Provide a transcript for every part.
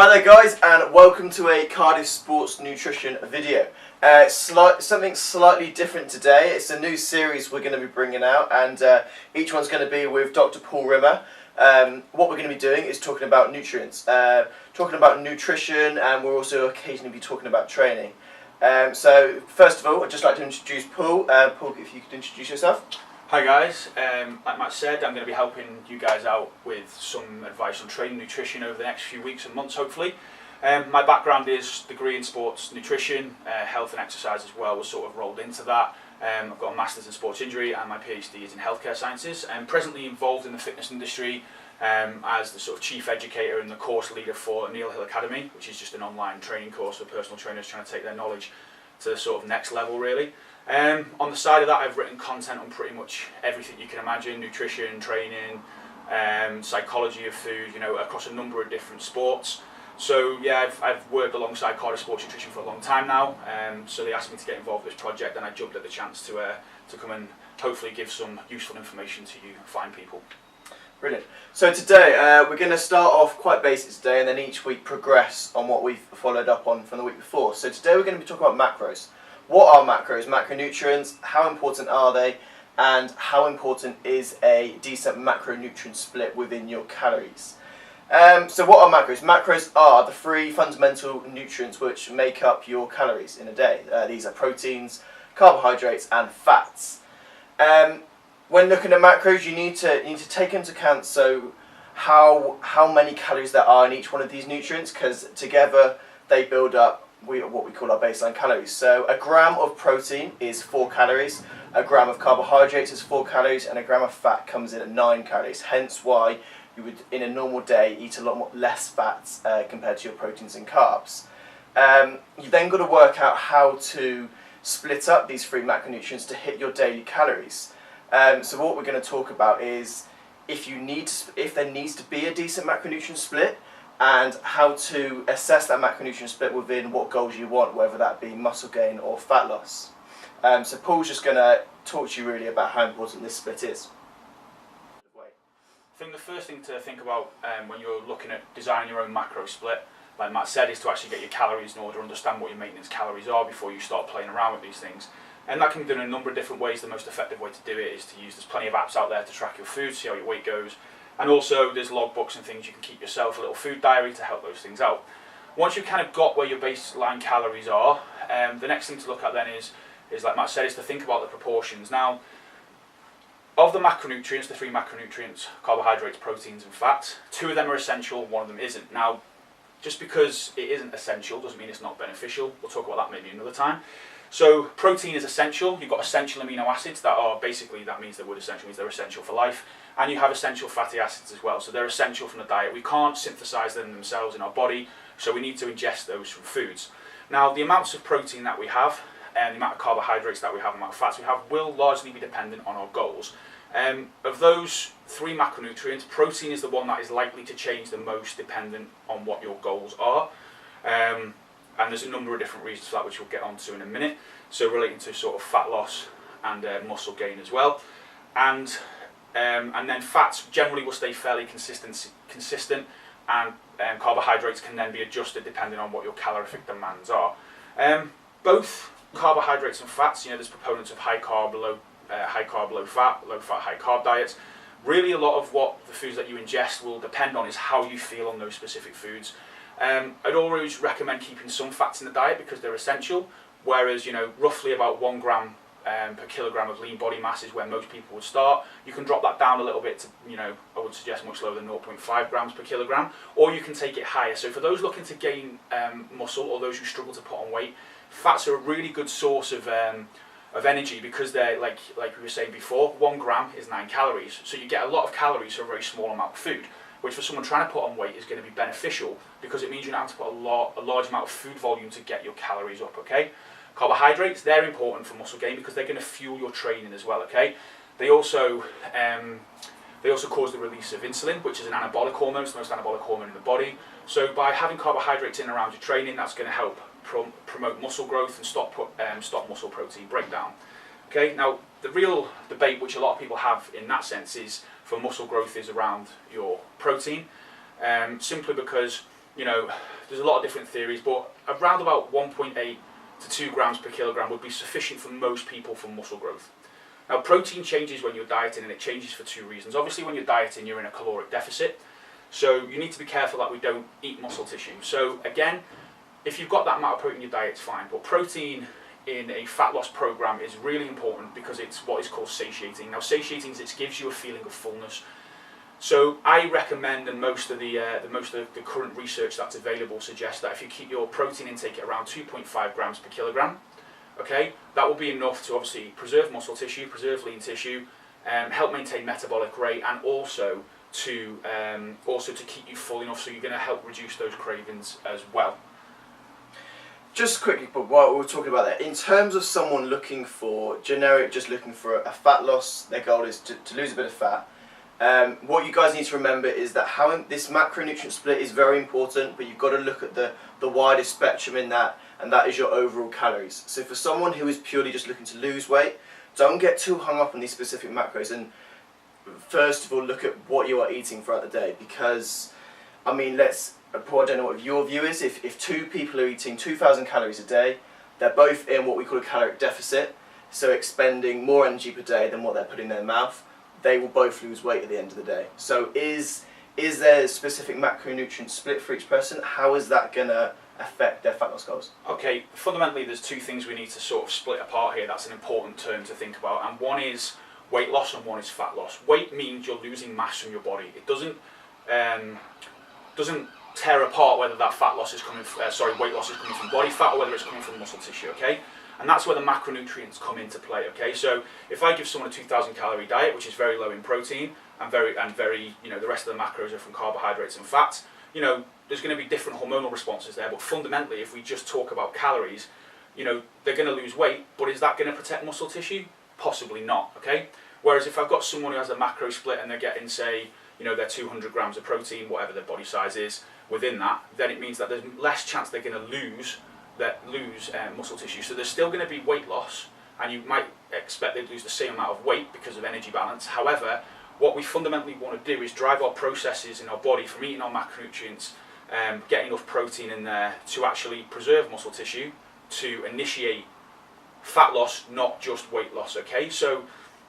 Hi there guys, and welcome to a Cardiff Sports Nutrition video. Something slightly different today. It's a new series we're going to be bringing out, and each one's going to be with Dr. Paul Rimmer. What we're going to be doing is talking about nutrients, talking about nutrition, and we'll also occasionally be talking about training. So first of all, I'd just like to introduce Paul. Paul, if you could introduce yourself. Hi guys, like Matt said, I'm going to be helping you guys out with some advice on training nutrition over the next few weeks and months hopefully. My background is degree in sports nutrition, health and exercise as well was sort of rolled into that. I've got a Masters in sports injury and my PhD is in healthcare sciences. I'm presently involved in the fitness industry as the sort of chief educator and the course leader for Neil Hill Academy, which is just an online training course for personal trainers trying to take their knowledge to the sort of next level really. On the side of that, I've written content on pretty much everything you can imagine: nutrition, training, psychology of food, you know, across a number of different sports. So yeah, I've worked alongside Cardiff Sports Nutrition for a long time now. So they asked me to get involved with this project, and I jumped at the chance to come and hopefully give some useful information to you fine people. Brilliant. So today we're going to start off quite basic today, and then each week progress on what we've followed up on from the week before. So today we're going to be talking about macros. What are macros, macronutrients, how important are they, and how important is a decent macronutrient split within your calories? So what are macros? Macros are the three fundamental nutrients which make up your calories in a day. These are proteins, carbohydrates and fats. When looking at macros, you need to take into account how many calories there are in each one of these nutrients, because together they build up what we call our baseline calories. So a gram of protein is 4 calories, a gram of carbohydrates is 4 calories, and a gram of fat comes in at 9 calories. Hence why you would, in a normal day, eat a lot less fats compared to your proteins and carbs. You've then got to work out how to split up these three macronutrients to hit your daily calories. So what we're going to talk about is if there needs to be a decent macronutrient split, and how to assess that macronutrient split within what goals you want, whether that be muscle gain or fat loss. So Paul's just going to talk to you really about how important this split is. I think the first thing to think about when you're looking at designing your own macro split, like Matt said, is to actually get your calories in order, understand what your maintenance calories are before you start playing around with these things. And that can be done in a number of different ways. The most effective way to do it is to use, there's plenty of apps out there to track your food, see how your weight goes. And also there's logbooks and things you can keep yourself, a little food diary to help those things out. Once you've kind of got where your baseline calories are, the next thing to look at then is like Matt said, is to think about the proportions. Now, of the macronutrients, the three macronutrients, carbohydrates, proteins and fats, 2 of them are essential, 1 of them isn't. Now, just because it isn't essential doesn't mean it's not beneficial. We'll talk about that maybe another time. So protein is essential. You've got essential amino acids that are basically, that means the word essential means they're essential for life. And you have essential fatty acids as well. So they're essential from the diet. We can't synthesize them themselves in our body, so we need to ingest those from foods. Now the amounts of protein that we have and the amount of carbohydrates that we have and the amount of fats we have will largely be dependent on our goals. Of those 3 macronutrients, protein is the one that is likely to change the most dependent on what your goals are. And there's a number of different reasons for that, which we'll get onto in a minute. So relating to sort of fat loss and muscle gain as well. And then fats generally will stay fairly consistent, and carbohydrates can then be adjusted depending on what your calorific demands are. Both carbohydrates and fats, you know, there's proponents of high carb, low fat, high carb diets. Really a lot of what the foods that you ingest will depend on is how you feel on those specific foods. I'd always recommend keeping some fats in the diet because they're essential, whereas, you know, roughly about 1 gram per kilogram of lean body mass is where most people would start. You can drop that down a little bit to, you know, I would suggest much lower than 0.5 grams per kilogram, or you can take it higher. So for those looking to gain muscle, or those who struggle to put on weight, fats are a really good source of energy, because they're, like we were saying before, 1 gram is 9 calories. So you get a lot of calories for a very small amount of food, which for someone trying to put on weight is going to be beneficial, because it means you don't have to put a large amount of food volume to get your calories up, okay? Carbohydrates, they're important for muscle gain because they're going to fuel your training as well, okay? They also cause the release of insulin, which is an anabolic hormone. It's the most anabolic hormone in the body. So by having carbohydrates in and around your training, that's going to help promote muscle growth and stop muscle protein breakdown. Okay, now the real debate which a lot of people have in that sense is for muscle growth is around your protein, simply because you know, there's a lot of different theories, but around about 1.8 to 2 grams per kilogram would be sufficient for most people for muscle growth. Now, protein changes when you're dieting, and it changes for two reasons. Obviously, when you're dieting, you're in a caloric deficit, so you need to be careful that we don't eat muscle tissue. So again, if you've got that amount of protein in your diet, it's fine, but protein in a fat loss program is really important because it's what is called satiating. Now, satiating is it gives you a feeling of fullness. So I recommend, and most of the current research that's available suggests that if you keep your protein intake at around 2.5 grams per kilogram, okay, that will be enough to obviously preserve muscle tissue, preserve lean tissue, help maintain metabolic rate, and also to keep you full enough, so you're going to help reduce those cravings as well. Just quickly, but while we're talking about that, in terms of someone looking for generic, just looking for a fat loss, their goal is to lose a bit of fat. What you guys need to remember is that this macronutrient split is very important, but you've got to look at the widest spectrum in that, and that is your overall calories. So for someone who is purely just looking to lose weight, don't get too hung up on these specific macros, and first of all look at what you are eating throughout the day, because I mean, I don't know what your view is. If two people are eating 2,000 calories a day, they're both in what we call a caloric deficit, so expending more energy per day than what they're putting in their mouth, they will both lose weight at the end of the day. So is there a specific macronutrient split for each person? How is that going to affect their fat loss goals? Okay, fundamentally there's two things we need to sort of split apart here. That's an important term to think about, and one is weight loss and one is fat loss. Weight means you're losing mass from your body. It doesn't tear apart whether that weight loss is coming from body fat or whether it's coming from muscle tissue, okay? And that's where the macronutrients come into play, okay? So if I give someone a 2,000 calorie diet, which is very low in protein, and very, you know, the rest of the macros are from carbohydrates and fats, you know, there's going to be different hormonal responses there, but fundamentally, if we just talk about calories, you know, they're going to lose weight, but is that going to protect muscle tissue? Possibly not, okay? Whereas if I've got someone who has a macro split and they're getting, say, you know, they're 200 grams of protein, whatever their body size is, within that, then it means that there's less chance they're going to lose muscle tissue. So there's still going to be weight loss, and you might expect they'd lose the same amount of weight because of energy balance. However, what we fundamentally want to do is drive our processes in our body from eating our macronutrients, getting enough protein in there to actually preserve muscle tissue, to initiate fat loss, not just weight loss, okay? So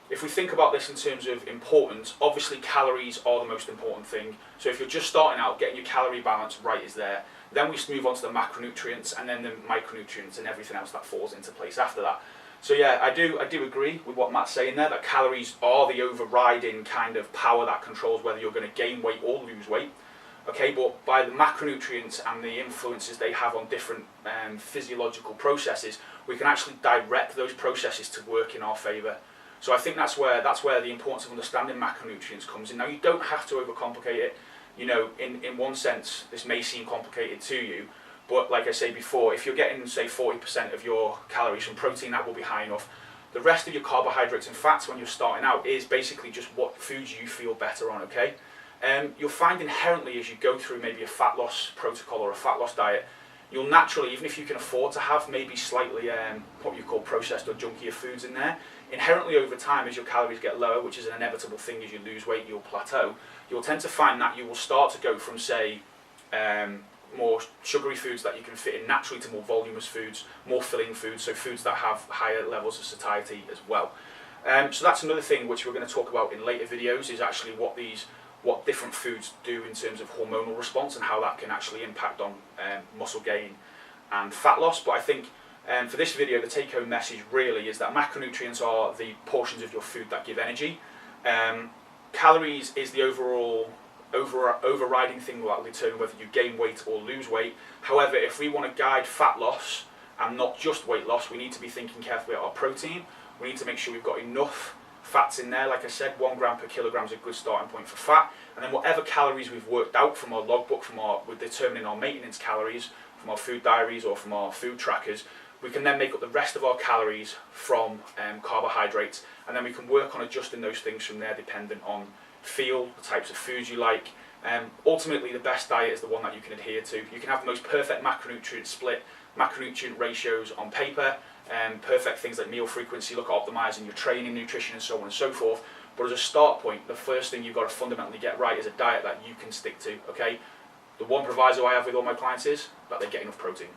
if we think about this in terms of importance, obviously calories are the most important thing. So if you're just starting out, getting your calorie balance right is there. Then we move on to the macronutrients and then the micronutrients and everything else that falls into place after that. So yeah, I do agree with what Matt's saying there, that calories are the overriding kind of power that controls whether you're going to gain weight or lose weight. Okay, but by the macronutrients and the influences they have on different physiological processes, we can actually direct those processes to work in our favour. So I think that's where the importance of understanding macronutrients comes in. Now, you don't have to overcomplicate it. You know, in one sense, this may seem complicated to you, but like I say before, if you're getting, say, 40% of your calories from protein, that will be high enough. The rest of your carbohydrates and fats when you're starting out is basically just what foods you feel better on, okay? You'll find inherently as you go through maybe a fat loss protocol or a fat loss diet, you'll naturally, even if you can afford to have maybe slightly what you call processed or junkier foods in there, inherently over time as your calories get lower, which is an inevitable thing as you lose weight, you'll plateau, you'll tend to find that you will start to go from, say, more sugary foods that you can fit in naturally to more voluminous foods, more filling foods, so foods that have higher levels of satiety as well. So that's another thing which we're going to talk about in later videos, is actually what different foods do in terms of hormonal response and how that can actually impact on muscle gain and fat loss. But I think for this video, the take-home message really is that macronutrients are the portions of your food that give energy. Calories is the overriding thing that will determine whether you gain weight or lose weight. However, if we want to guide fat loss and not just weight loss, we need to be thinking carefully about our protein. We need to make sure we've got enough fats in there. Like I said, 1 gram per kilogram is a good starting point for fat, and then whatever calories we've worked out from our logbook, with determining our maintenance calories, from our food diaries or from our food trackers, we can then make up the rest of our calories from carbohydrates, and then we can work on adjusting those things from there dependent on feel, the types of foods you like. Ultimately, the best diet is the one that you can adhere to. You can have the most perfect macronutrient split, macronutrient ratios on paper, perfect things like meal frequency, look at optimising your training, nutrition and so on and so forth. But as a start point, the first thing you've got to fundamentally get right is a diet that you can stick to, okay? The one proviso I have with all my clients is that they get enough protein.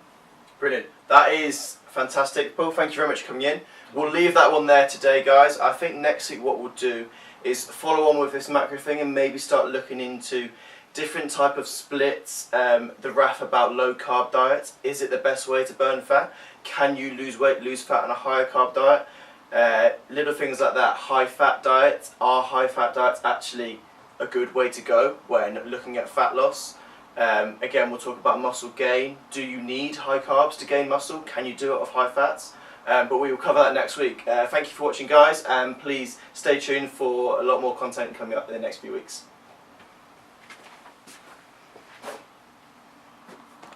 Brilliant. That is fantastic. Paul, thank you very much for coming in. We'll leave that one there today, guys. I think next week what we'll do is follow on with this macro thing and maybe start looking into different type of splits. The RAF about low carb diets. Is it the best way to burn fat? Can you lose weight, lose fat on a higher carb diet? Little things like that. High fat diets. Are high fat diets actually a good way to go when looking at fat loss? Again, we'll talk about muscle gain. Do you need high carbs to gain muscle? Can you do it off high fats? But we will cover that next week. Thank you for watching, guys, and please stay tuned for a lot more content coming up in the next few weeks.